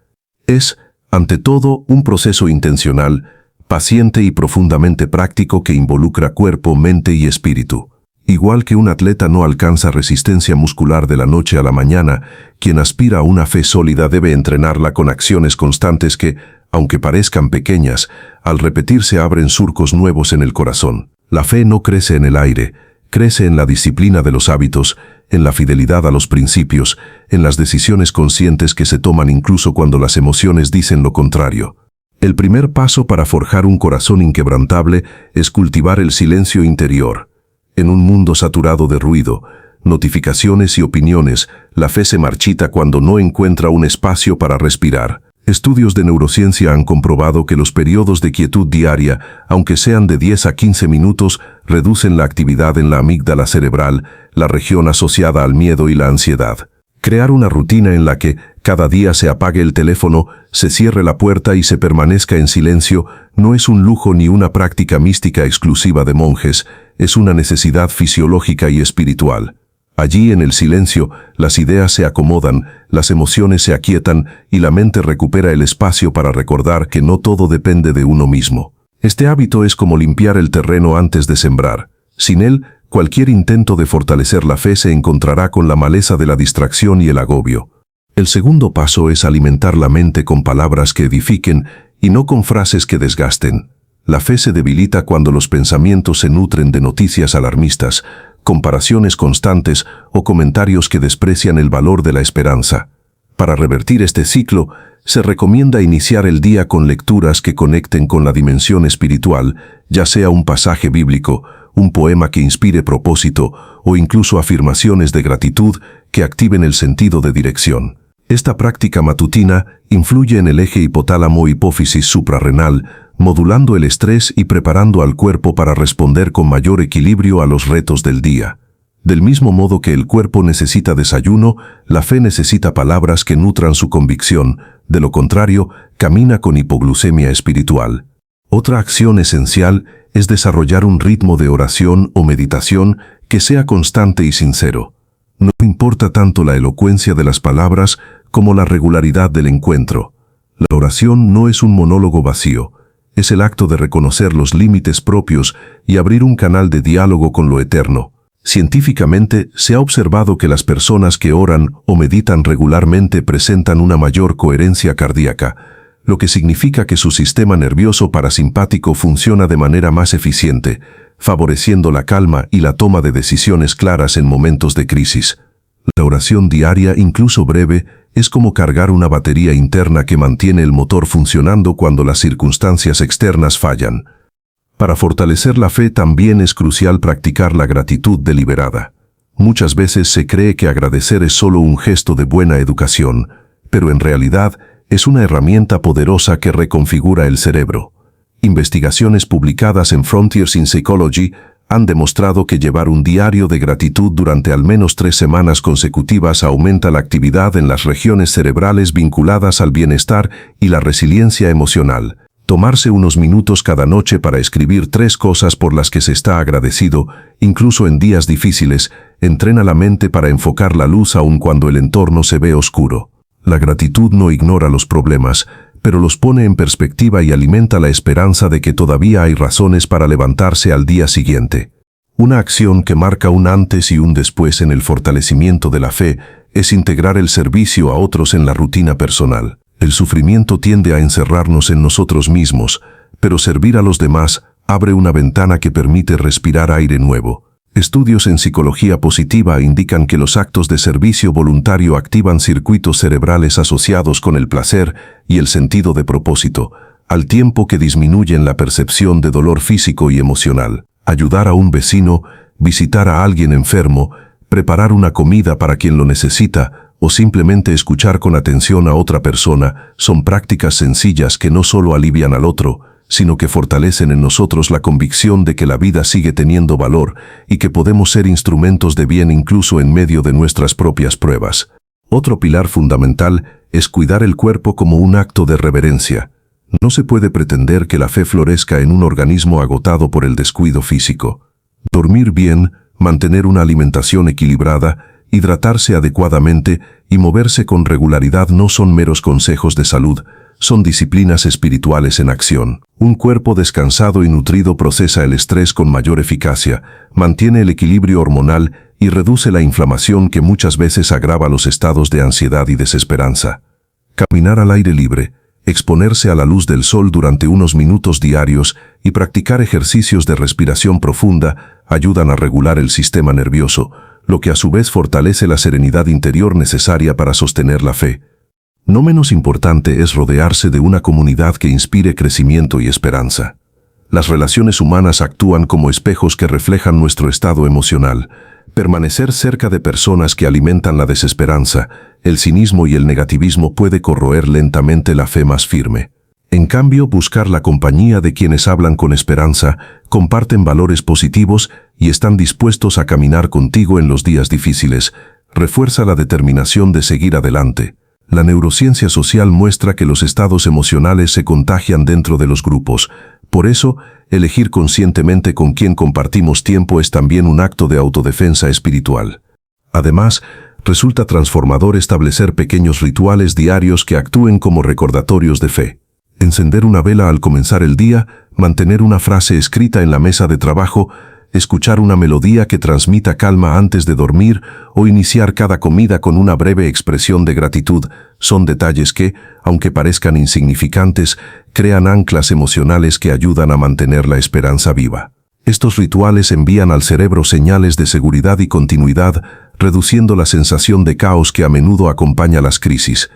[SPEAKER 1] Es, ante todo, un proceso intencional, paciente y profundamente práctico que involucra cuerpo, mente y espíritu. Igual que un atleta no alcanza resistencia muscular de la noche a la mañana, quien aspira a una fe sólida debe entrenarla con acciones constantes que, aunque parezcan pequeñas, al repetirse abren surcos nuevos en el corazón. La fe no crece en el aire, crece en la disciplina de los hábitos, en la fidelidad a los principios, en las decisiones conscientes que se toman incluso cuando las emociones dicen lo contrario. El primer paso para forjar un corazón inquebrantable es cultivar el silencio interior. En un mundo saturado de ruido, notificaciones y opiniones, la fe se marchita cuando no encuentra un espacio para respirar. Estudios de neurociencia han comprobado que los periodos de quietud diaria, aunque sean de 10 a 15 minutos, reducen la actividad en la amígdala cerebral, la región asociada al miedo y la ansiedad. Crear una rutina en la que cada día se apague el teléfono, se cierre la puerta y se permanezca en silencio no es un lujo ni una práctica mística exclusiva de monjes, es una necesidad fisiológica y espiritual. Allí, en el silencio, las ideas se acomodan, las emociones se aquietan y la mente recupera el espacio para recordar que no todo depende de uno mismo. Este hábito es como limpiar el terreno antes de sembrar. Sin él, cualquier intento de fortalecer la fe se encontrará con la maleza de la distracción y el agobio. El segundo paso es alimentar la mente con palabras que edifiquen y no con frases que desgasten. La fe se debilita cuando los pensamientos se nutren de noticias alarmistas, comparaciones constantes o comentarios que desprecian el valor de la esperanza. Para revertir este ciclo, se recomienda iniciar el día con lecturas que conecten con la dimensión espiritual, ya sea un pasaje bíblico, un poema que inspire propósito o incluso afirmaciones de gratitud que activen el sentido de dirección. Esta práctica matutina influye en el eje hipotálamo-hipófisis suprarrenal, modulando el estrés y preparando al cuerpo para responder con mayor equilibrio a los retos del día. Del mismo modo que el cuerpo necesita desayuno, la fe necesita palabras que nutran su convicción, de lo contrario, camina con hipoglucemia espiritual. Otra acción esencial es desarrollar un ritmo de oración o meditación que sea constante y sincero. No importa tanto la elocuencia de las palabras como la regularidad del encuentro. La oración no es un monólogo vacío, es el acto de reconocer los límites propios y abrir un canal de diálogo con lo eterno. Científicamente, se ha observado que las personas que oran o meditan regularmente presentan una mayor coherencia cardíaca, lo que significa que su sistema nervioso parasimpático funciona de manera más eficiente, favoreciendo la calma y la toma de decisiones claras en momentos de crisis. La oración diaria, incluso breve, es como cargar una batería interna que mantiene el motor funcionando cuando las circunstancias externas fallan. Para fortalecer la fe también es crucial practicar la gratitud deliberada. Muchas veces se cree que agradecer es solo un gesto de buena educación, pero en realidad es una herramienta poderosa que reconfigura el cerebro. Investigaciones publicadas en Frontiers in Psychology han demostrado que llevar un diario de gratitud durante al menos 3 semanas consecutivas aumenta la actividad en las regiones cerebrales vinculadas al bienestar y la resiliencia emocional. Tomarse unos minutos cada noche para escribir 3 cosas por las que se está agradecido, incluso en días difíciles, entrena la mente para enfocar la luz aun cuando el entorno se ve oscuro. La gratitud no ignora los problemas, pero los pone en perspectiva y alimenta la esperanza de que todavía hay razones para levantarse al día siguiente. Una acción que marca un antes y un después en el fortalecimiento de la fe es integrar el servicio a otros en la rutina personal. El sufrimiento tiende a encerrarnos en nosotros mismos, pero servir a los demás abre una ventana que permite respirar aire nuevo. Estudios en psicología positiva indican que los actos de servicio voluntario activan circuitos cerebrales asociados con el placer y el sentido de propósito, al tiempo que disminuyen la percepción de dolor físico y emocional. Ayudar a un vecino, visitar a alguien enfermo, preparar una comida para quien lo necesita o simplemente escuchar con atención a otra persona son prácticas sencillas que no solo alivian al otro, sino que fortalecen en nosotros la convicción de que la vida sigue teniendo valor y que podemos ser instrumentos de bien incluso en medio de nuestras propias pruebas. Otro pilar fundamental es cuidar el cuerpo como un acto de reverencia. No se puede pretender que la fe florezca en un organismo agotado por el descuido físico. Dormir bien, mantener una alimentación equilibrada, hidratarse adecuadamente y moverse con regularidad no son meros consejos de salud, son disciplinas espirituales en acción. Un cuerpo descansado y nutrido procesa el estrés con mayor eficacia, mantiene el equilibrio hormonal y reduce la inflamación que muchas veces agrava los estados de ansiedad y desesperanza. Caminar al aire libre, exponerse a la luz del sol durante unos minutos diarios y practicar ejercicios de respiración profunda ayudan a regular el sistema nervioso, lo que a su vez fortalece la serenidad interior necesaria para sostener la fe. No menos importante es rodearse de una comunidad que inspire crecimiento y esperanza. Las relaciones humanas actúan como espejos que reflejan nuestro estado emocional. Permanecer cerca de personas que alimentan la desesperanza, el cinismo y el negativismo puede corroer lentamente la fe más firme. En cambio, buscar la compañía de quienes hablan con esperanza, comparten valores positivos y están dispuestos a caminar contigo en los días difíciles, refuerza la determinación de seguir adelante. La neurociencia social muestra que los estados emocionales se contagian dentro de los grupos. Por eso, elegir conscientemente con quién compartimos tiempo es también un acto de autodefensa espiritual. Además, resulta transformador establecer pequeños rituales diarios que actúen como recordatorios de fe. Encender una vela al comenzar el día, mantener una frase escrita en la mesa de trabajo, escuchar una melodía que transmita calma antes de dormir o iniciar cada comida con una breve expresión de gratitud son detalles que, aunque parezcan insignificantes, crean anclas emocionales que ayudan a mantener la esperanza viva. Estos rituales envían al cerebro señales de seguridad y continuidad, reduciendo la sensación de caos que a menudo acompaña las crisis.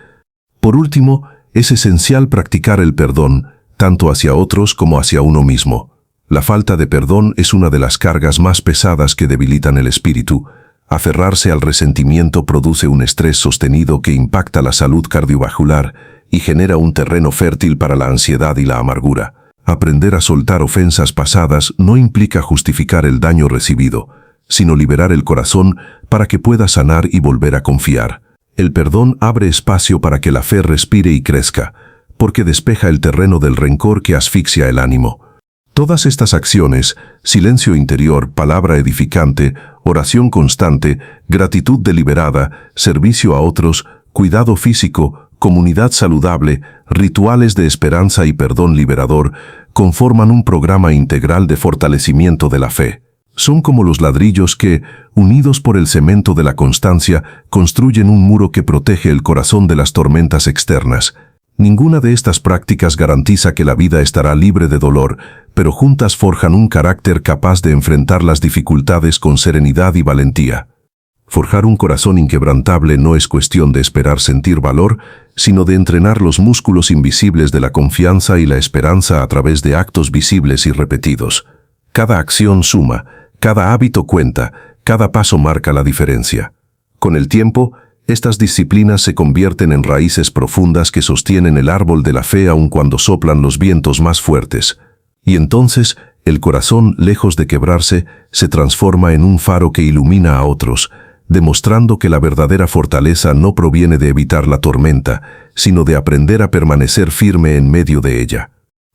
[SPEAKER 1] Por último, es esencial practicar el perdón, tanto hacia otros como hacia uno mismo. La falta de perdón es una de las cargas más pesadas que debilitan el espíritu. Aferrarse al resentimiento produce un estrés sostenido que impacta la salud cardiovascular y genera un terreno fértil para la ansiedad y la amargura. Aprender a soltar ofensas pasadas no implica justificar el daño recibido, sino liberar el corazón para que pueda sanar y volver a confiar. El perdón abre espacio para que la fe respire y crezca, porque despeja el terreno del rencor que asfixia el ánimo. Todas estas acciones, silencio interior, palabra edificante, oración constante, gratitud deliberada, servicio a otros, cuidado físico, comunidad saludable, rituales de esperanza y perdón liberador, conforman un programa integral de fortalecimiento de la fe. Son como los ladrillos que, unidos por el cemento de la constancia, construyen un muro que protege el corazón de las tormentas externas. Ninguna de estas prácticas garantiza que la vida estará libre de dolor, pero juntas forjan un carácter capaz de enfrentar las dificultades con serenidad y valentía. Forjar un corazón inquebrantable no es cuestión de esperar sentir valor, sino de entrenar los músculos invisibles de la confianza y la esperanza a través de actos visibles y repetidos. Cada acción suma, cada hábito cuenta, cada paso marca la diferencia. Con el tiempo, estas disciplinas se convierten en raíces profundas que sostienen el árbol de la fe aun cuando soplan los vientos más fuertes. Y entonces, el corazón, lejos de quebrarse, se transforma en un faro que ilumina a otros, demostrando que la verdadera fortaleza no proviene de evitar la tormenta, sino de aprender a permanecer firme en medio de ella.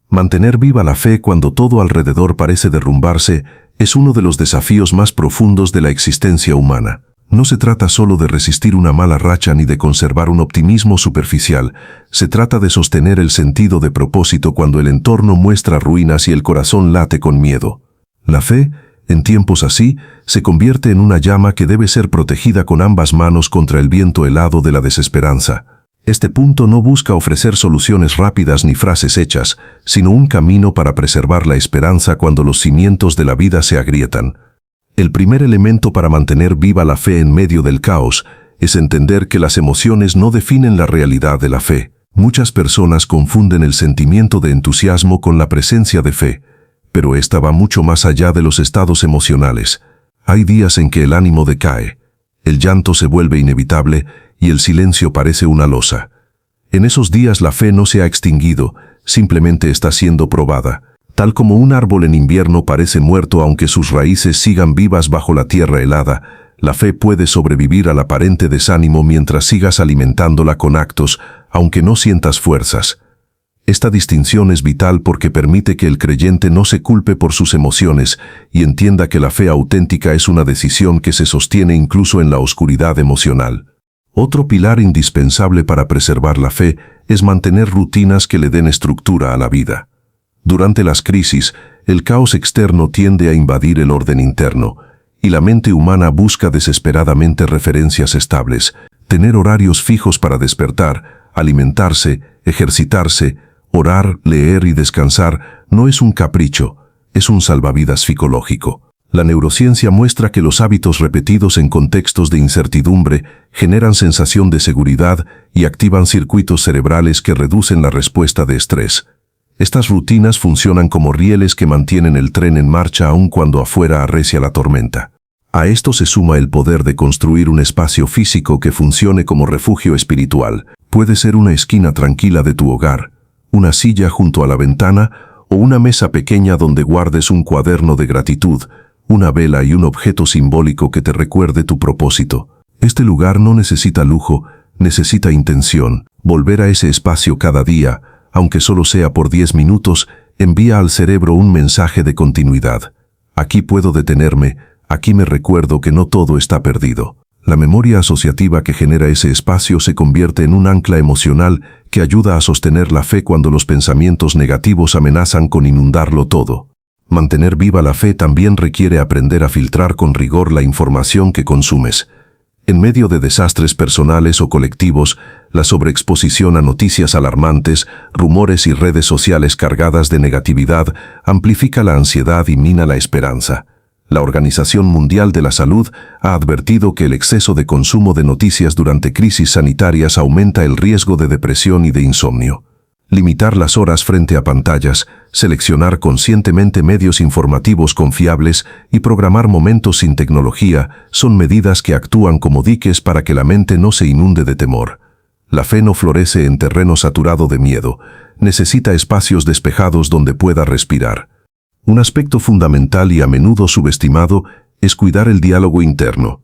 [SPEAKER 1] Mantener viva la fe cuando todo alrededor parece derrumbarse es uno de los desafíos más profundos de la existencia humana. No se trata solo de resistir una mala racha ni de conservar un optimismo superficial, se trata de sostener el sentido de propósito cuando el entorno muestra ruinas y el corazón late con miedo. La fe, en tiempos así, se convierte en una llama que debe ser protegida con ambas manos contra el viento helado de la desesperanza. Este punto no busca ofrecer soluciones rápidas ni frases hechas, sino un camino para preservar la esperanza cuando los cimientos de la vida se agrietan. El primer elemento para mantener viva la fe en medio del caos es entender que las emociones no definen la realidad de la fe. Muchas personas confunden el sentimiento de entusiasmo con la presencia de fe, pero esta va mucho más allá de los estados emocionales. Hay días en que el ánimo decae, el llanto se vuelve inevitable y el silencio parece una losa. En esos días la fe no se ha extinguido, simplemente está siendo probada. Tal como un árbol en invierno parece muerto aunque sus raíces sigan vivas bajo la tierra helada, la fe puede sobrevivir al aparente desánimo mientras sigas alimentándola con actos, aunque no sientas fuerzas. Esta distinción es vital porque permite que el creyente no se culpe por sus emociones y entienda que la fe auténtica es una decisión que se sostiene incluso en la oscuridad emocional. Otro pilar indispensable para preservar la fe es mantener rutinas que le den estructura a la vida. Durante las crisis, el caos externo tiende a invadir el orden interno, y la mente humana busca desesperadamente referencias estables, tener horarios fijos para despertar, alimentarse, ejercitarse, orar, leer y descansar no es un capricho, es un salvavidas psicológico. La neurociencia muestra que los hábitos repetidos en contextos de incertidumbre generan sensación de seguridad y activan circuitos cerebrales que reducen la respuesta de estrés. Estas rutinas funcionan como rieles que mantienen el tren en marcha aun cuando afuera arrecia la tormenta. A esto se suma el poder de construir un espacio físico que funcione como refugio espiritual. Puede ser una esquina tranquila de tu hogar, una silla junto a la ventana o una mesa pequeña donde guardes un cuaderno de gratitud, una vela y un objeto simbólico que te recuerde tu propósito. Este lugar no necesita lujo, necesita intención. Volver a ese espacio cada día, aunque solo sea por 10 minutos, envía al cerebro un mensaje de continuidad. Aquí puedo detenerme, aquí me recuerdo que no todo está perdido. La memoria asociativa que genera ese espacio se convierte en un ancla emocional que ayuda a sostener la fe cuando los pensamientos negativos amenazan con inundarlo todo. Mantener viva la fe también requiere aprender a filtrar con rigor la información que consumes. En medio de desastres personales o colectivos, la sobreexposición a noticias alarmantes, rumores y redes sociales cargadas de negatividad amplifica la ansiedad y mina la esperanza. La Organización Mundial de la Salud ha advertido que el exceso de consumo de noticias durante crisis sanitarias aumenta el riesgo de depresión y de insomnio. Limitar las horas frente a pantallas, seleccionar conscientemente medios informativos confiables y programar momentos sin tecnología son medidas que actúan como diques para que la mente no se inunde de temor. La fe no florece en terreno saturado de miedo, necesita espacios despejados donde pueda respirar. Un aspecto fundamental y a menudo subestimado es cuidar el diálogo interno.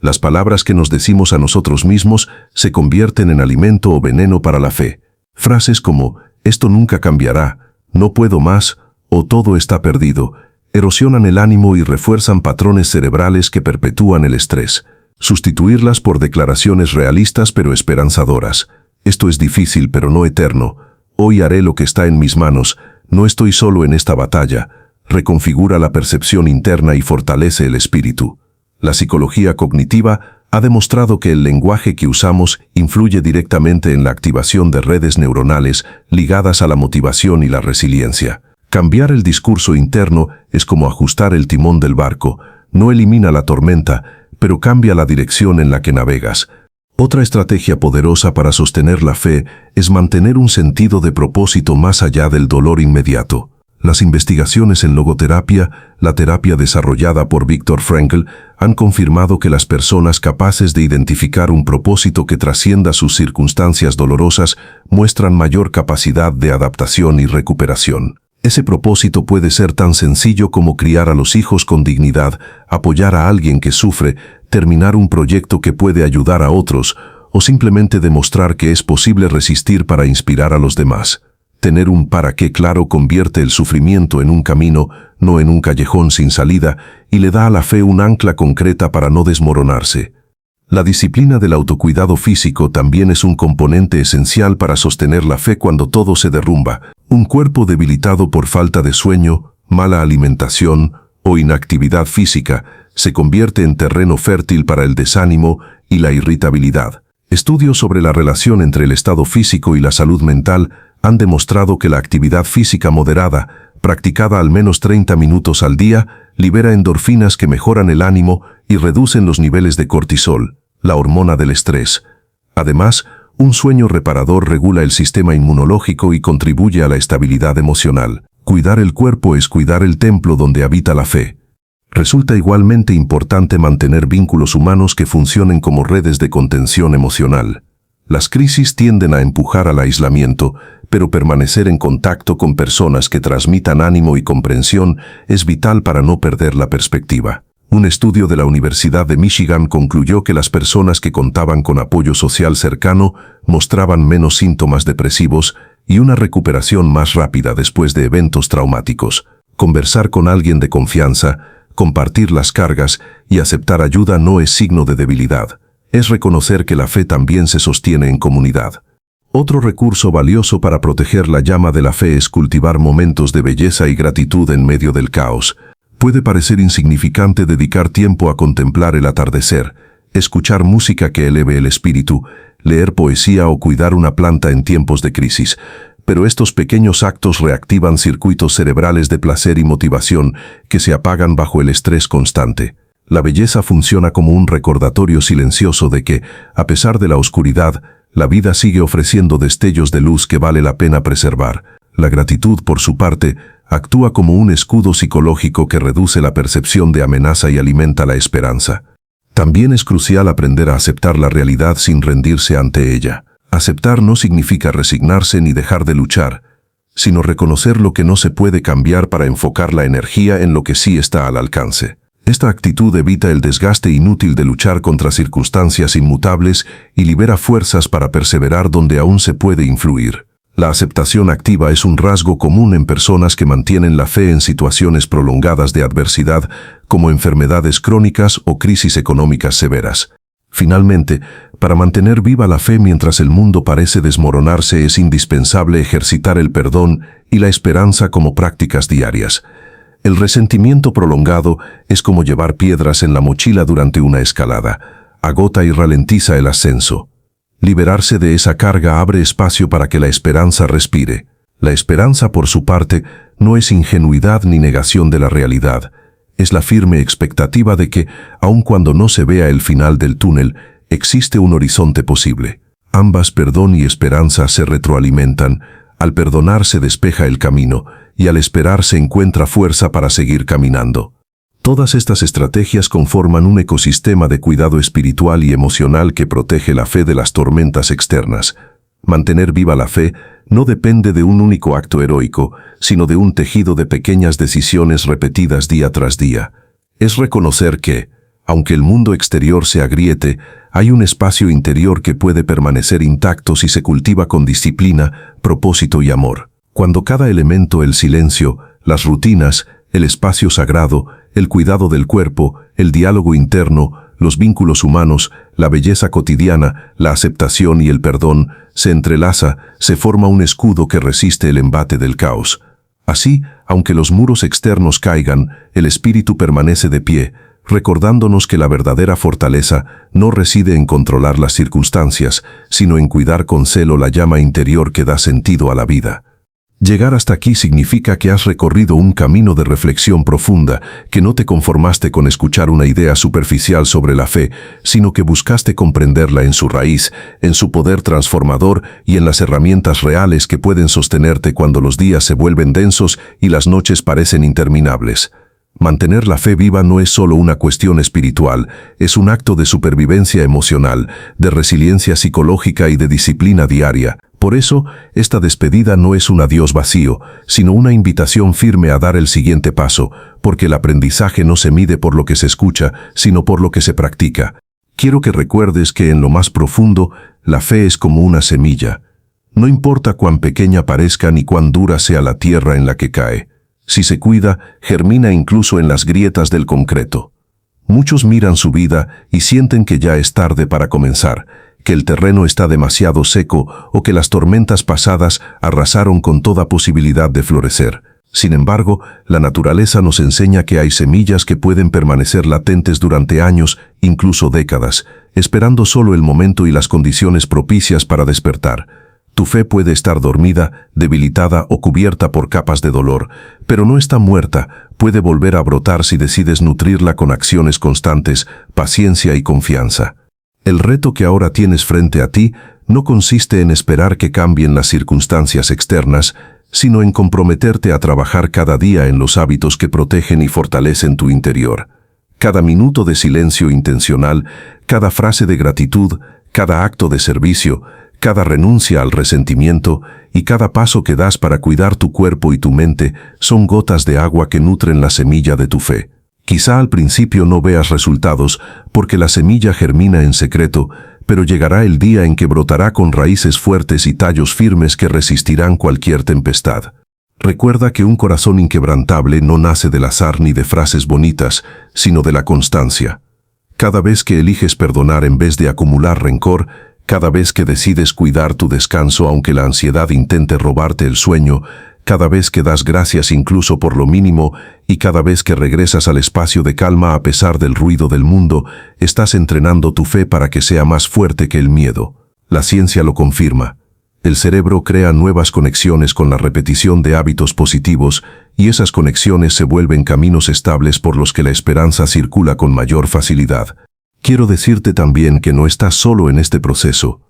[SPEAKER 1] Las palabras que nos decimos a nosotros mismos se convierten en alimento o veneno para la fe. Frases como «esto nunca cambiará», «no puedo más» o «todo está perdido» erosionan el ánimo y refuerzan patrones cerebrales que perpetúan el estrés. Sustituirlas por declaraciones realistas pero esperanzadoras. «Esto es difícil pero no eterno», «hoy haré lo que está en mis manos», «no estoy solo en esta batalla», reconfigura la percepción interna y fortalece el espíritu. La psicología cognitiva ha demostrado que el lenguaje que usamos influye directamente en la activación de redes neuronales ligadas a la motivación y la resiliencia. Cambiar el discurso interno es como ajustar el timón del barco. No elimina la tormenta, pero cambia la dirección en la que navegas. Otra estrategia poderosa para sostener la fe es mantener un sentido de propósito más allá del dolor inmediato. Las investigaciones en logoterapia, la terapia desarrollada por Viktor Frankl, han confirmado que las personas capaces de identificar un propósito que trascienda sus circunstancias dolorosas muestran mayor capacidad de adaptación y recuperación. Ese propósito puede ser tan sencillo como criar a los hijos con dignidad, apoyar a alguien que sufre, terminar un proyecto que puede ayudar a otros, o simplemente demostrar que es posible resistir para inspirar a los demás. Tener un para qué claro convierte el sufrimiento en un camino, no en un callejón sin salida, y le da a la fe un ancla concreta para no desmoronarse. La disciplina del autocuidado físico también es un componente esencial para sostener la fe cuando todo se derrumba. Un cuerpo debilitado por falta de sueño, mala alimentación o inactividad física se convierte en terreno fértil para el desánimo y la irritabilidad. Estudios sobre la relación entre el estado físico y la salud mental han demostrado que la actividad física moderada, practicada al menos 30 minutos al día, libera endorfinas que mejoran el ánimo y reducen los niveles de cortisol, la hormona del estrés. Además, un sueño reparador regula el sistema inmunológico y contribuye a la estabilidad emocional. Cuidar el cuerpo es cuidar el templo donde habita la fe. Resulta igualmente importante mantener vínculos humanos que funcionen como redes de contención emocional. Las crisis tienden a empujar al aislamiento, pero permanecer en contacto con personas que transmitan ánimo y comprensión es vital para no perder la perspectiva. Un estudio de la Universidad de Michigan concluyó que las personas que contaban con apoyo social cercano mostraban menos síntomas depresivos y una recuperación más rápida después de eventos traumáticos. Conversar con alguien de confianza, compartir las cargas y aceptar ayuda no es signo de debilidad. Es reconocer que la fe también se sostiene en comunidad. Otro recurso valioso para proteger la llama de la fe es cultivar momentos de belleza y gratitud en medio del caos. Puede parecer insignificante dedicar tiempo a contemplar el atardecer, escuchar música que eleve el espíritu, leer poesía o cuidar una planta en tiempos de crisis, pero estos pequeños actos reactivan circuitos cerebrales de placer y motivación que se apagan bajo el estrés constante. La belleza funciona como un recordatorio silencioso de que, a pesar de la oscuridad, la vida sigue ofreciendo destellos de luz que vale la pena preservar. La gratitud, por su parte, actúa como un escudo psicológico que reduce la percepción de amenaza y alimenta la esperanza. También es crucial aprender a aceptar la realidad sin rendirse ante ella. Aceptar no significa resignarse ni dejar de luchar, sino reconocer lo que no se puede cambiar para enfocar la energía en lo que sí está al alcance. Esta actitud evita el desgaste inútil de luchar contra circunstancias inmutables y libera fuerzas para perseverar donde aún se puede influir. La aceptación activa es un rasgo común en personas que mantienen la fe en situaciones prolongadas de adversidad, como enfermedades crónicas o crisis económicas severas. Finalmente, para mantener viva la fe mientras el mundo parece desmoronarse es indispensable ejercitar el perdón y la esperanza como prácticas diarias. El resentimiento prolongado es como llevar piedras en la mochila durante una escalada. Agota y ralentiza el ascenso. Liberarse de esa carga abre espacio para que la esperanza respire. La esperanza, por su parte, no es ingenuidad ni negación de la realidad. Es la firme expectativa de que, aun cuando no se vea el final del túnel, existe un horizonte posible. Ambas, perdón y esperanza, se retroalimentan. Al perdonar se despeja el camino, y al esperar se encuentra fuerza para seguir caminando. Todas estas estrategias conforman un ecosistema de cuidado espiritual y emocional que protege la fe de las tormentas externas. Mantener viva la fe no depende de un único acto heroico, sino de un tejido de pequeñas decisiones repetidas día tras día. Es reconocer que, aunque el mundo exterior se agriete, hay un espacio interior que puede permanecer intacto si se cultiva con disciplina, propósito y amor. Cuando cada elemento, el silencio, las rutinas, el espacio sagrado, el cuidado del cuerpo, el diálogo interno, los vínculos humanos, la belleza cotidiana, la aceptación y el perdón, se entrelaza, se forma un escudo que resiste el embate del caos. Así, aunque los muros externos caigan, el espíritu permanece de pie, recordándonos que la verdadera fortaleza no reside en controlar las circunstancias, sino en cuidar con celo la llama interior que da sentido a la vida. Llegar hasta aquí significa que has recorrido un camino de reflexión profunda, que no te conformaste con escuchar una idea superficial sobre la fe, sino que buscaste comprenderla en su raíz, en su poder transformador y en las herramientas reales que pueden sostenerte cuando los días se vuelven densos y las noches parecen interminables. Mantener la fe viva no es solo una cuestión espiritual, es un acto de supervivencia emocional, de resiliencia psicológica y de disciplina diaria. Por eso, esta despedida no es un adiós vacío, sino una invitación firme a dar el siguiente paso, porque el aprendizaje no se mide por lo que se escucha, sino por lo que se practica. Quiero que recuerdes que en lo más profundo, la fe es como una semilla. No importa cuán pequeña parezca ni cuán dura sea la tierra en la que cae. Si se cuida, germina incluso en las grietas del concreto. Muchos miran su vida y sienten que ya es tarde para comenzar, que el terreno está demasiado seco o que las tormentas pasadas arrasaron con toda posibilidad de florecer. Sin embargo, la naturaleza nos enseña que hay semillas que pueden permanecer latentes durante años, incluso décadas, esperando solo el momento y las condiciones propicias para despertar. Tu fe puede estar dormida, debilitada o cubierta por capas de dolor, pero no está muerta, puede volver a brotar si decides nutrirla con acciones constantes, paciencia y confianza. El reto que ahora tienes frente a ti no consiste en esperar que cambien las circunstancias externas, sino en comprometerte a trabajar cada día en los hábitos que protegen y fortalecen tu interior. Cada minuto de silencio intencional, cada frase de gratitud, cada acto de servicio, cada renuncia al resentimiento y cada paso que das para cuidar tu cuerpo y tu mente son gotas de agua que nutren la semilla de tu fe. Quizá al principio no veas resultados porque la semilla germina en secreto, pero llegará el día en que brotará con raíces fuertes y tallos firmes que resistirán cualquier tempestad. Recuerda que un corazón inquebrantable no nace del azar ni de frases bonitas, sino de la constancia. Cada vez que eliges perdonar en vez de acumular rencor, cada vez que decides cuidar tu descanso aunque la ansiedad intente robarte el sueño, cada vez que das gracias incluso por lo mínimo y cada vez que regresas al espacio de calma a pesar del ruido del mundo, estás entrenando tu fe para que sea más fuerte que el miedo. La ciencia lo confirma. El cerebro crea nuevas conexiones con la repetición de hábitos positivos y esas conexiones se vuelven caminos estables por los que la esperanza circula con mayor facilidad. Quiero decirte también que no estás solo en este proceso.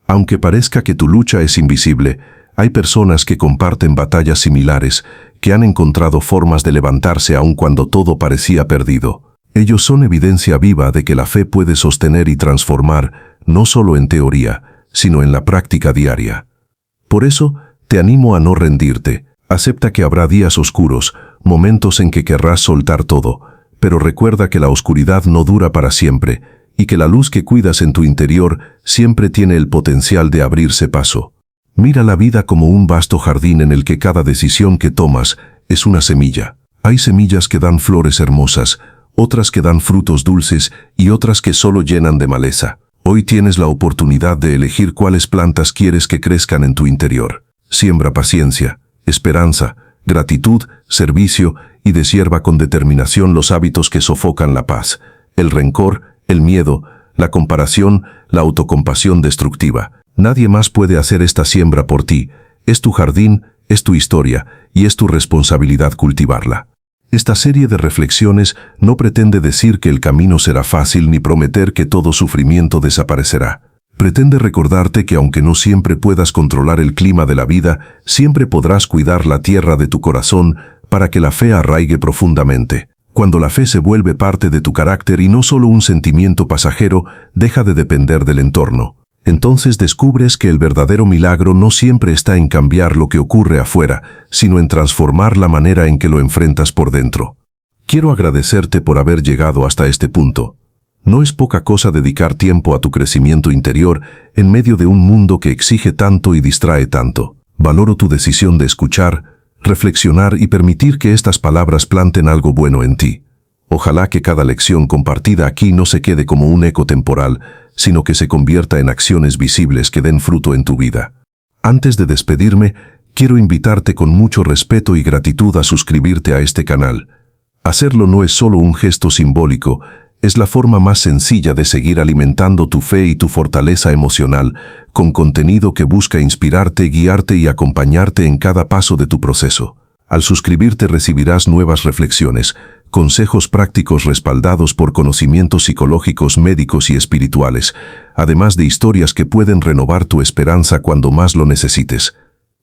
[SPEAKER 1] Aunque parezca que tu lucha es invisible, hay personas que comparten batallas similares, que han encontrado formas de levantarse aun cuando todo parecía perdido. Ellos son evidencia viva de que la fe puede sostener y transformar, no solo en teoría, sino en la práctica diaria. Por eso, te animo a no rendirte. Acepta que habrá días oscuros, momentos en que querrás soltar todo, pero recuerda que la oscuridad no dura para siempre y que la luz que cuidas en tu interior siempre tiene el potencial de abrirse paso. Mira la vida como un vasto jardín en el que cada decisión que tomas es una semilla. Hay semillas que dan flores hermosas, otras que dan frutos dulces y otras que solo llenan de maleza. Hoy tienes la oportunidad de elegir cuáles plantas quieres que crezcan en tu interior. Siembra paciencia, esperanza, gratitud, servicio y deshierva con determinación los hábitos que sofocan la paz, el rencor, el miedo, la comparación, la autocompasión destructiva. Nadie más puede hacer esta siembra por ti. Es tu jardín, es tu historia y es tu responsabilidad cultivarla. Esta serie de reflexiones no pretende decir que el camino será fácil ni prometer que todo sufrimiento desaparecerá. Pretende recordarte que aunque no siempre puedas controlar el clima de la vida, siempre podrás cuidar la tierra de tu corazón para que la fe arraigue profundamente. Cuando la fe se vuelve parte de tu carácter y no solo un sentimiento pasajero, deja de depender del entorno. Entonces descubres que el verdadero milagro no siempre está en cambiar lo que ocurre afuera, sino en transformar la manera en que lo enfrentas por dentro. Quiero agradecerte por haber llegado hasta este punto. No es poca cosa dedicar tiempo a tu crecimiento interior en medio de un mundo que exige tanto y distrae tanto. Valoro tu decisión de escuchar, reflexionar y permitir que estas palabras planten algo bueno en ti. Ojalá que cada lección compartida aquí no se quede como un eco temporal, sino que se convierta en acciones visibles que den fruto en tu vida. Antes de despedirme, quiero invitarte con mucho respeto y gratitud a suscribirte a este canal. Hacerlo no es solo un gesto simbólico, es la forma más sencilla de seguir alimentando tu fe y tu fortaleza emocional, con contenido que busca inspirarte, guiarte y acompañarte en cada paso de tu proceso. Al suscribirte recibirás nuevas reflexiones, consejos prácticos respaldados por conocimientos psicológicos, médicos y espirituales, además de historias que pueden renovar tu esperanza cuando más lo necesites.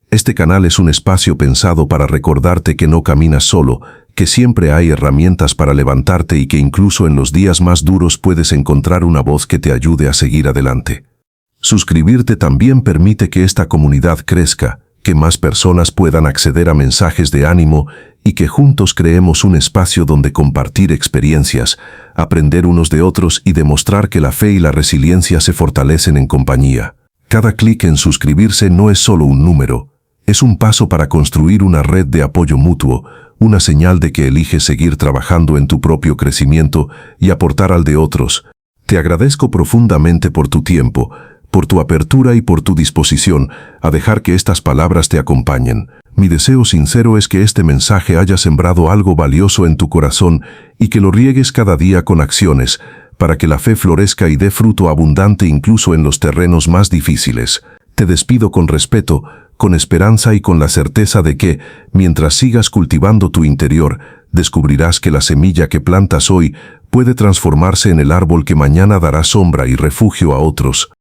[SPEAKER 1] Este canal es un espacio pensado para recordarte que no caminas solo, que siempre hay herramientas para levantarte y que incluso en los días más duros puedes encontrar una voz que te ayude a seguir adelante. Suscribirte también permite que esta comunidad crezca, que más personas puedan acceder a mensajes de ánimo y que juntos creemos un espacio donde compartir experiencias, aprender unos de otros y demostrar que la fe y la resiliencia se fortalecen en compañía. Cada clic en suscribirse no es solo un número, es un paso para construir una red de apoyo mutuo, una señal de que eliges seguir trabajando en tu propio crecimiento y aportar al de otros. Te agradezco profundamente por tu tiempo, por tu apertura y por tu disposición a dejar que estas palabras te acompañen. Mi deseo sincero es que este mensaje haya sembrado algo valioso en tu corazón y que lo riegues cada día con acciones, para que la fe florezca y dé fruto abundante incluso en los terrenos más difíciles. Te despido con respeto, con esperanza y con la certeza de que, mientras sigas cultivando tu interior, descubrirás que la semilla que plantas hoy puede transformarse en el árbol que mañana dará sombra y refugio a otros.